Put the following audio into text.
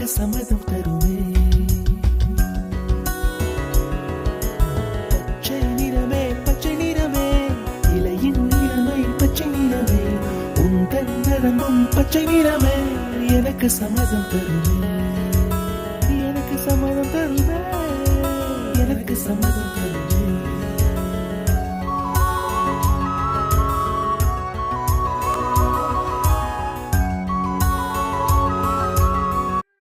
எனக்கு சம்மதம் தருமே. பச்சை நிறமே பச்சை நிறமே, இலையின் நிறமை பச்சை நிறமே, உந்தன் நரம்பும் பச்சை நிறமே, எனக்கு சம்மதம் தருமே, எனக்கு சம்மதம் தருமே, எனக்கு சம்மதம் தருமே.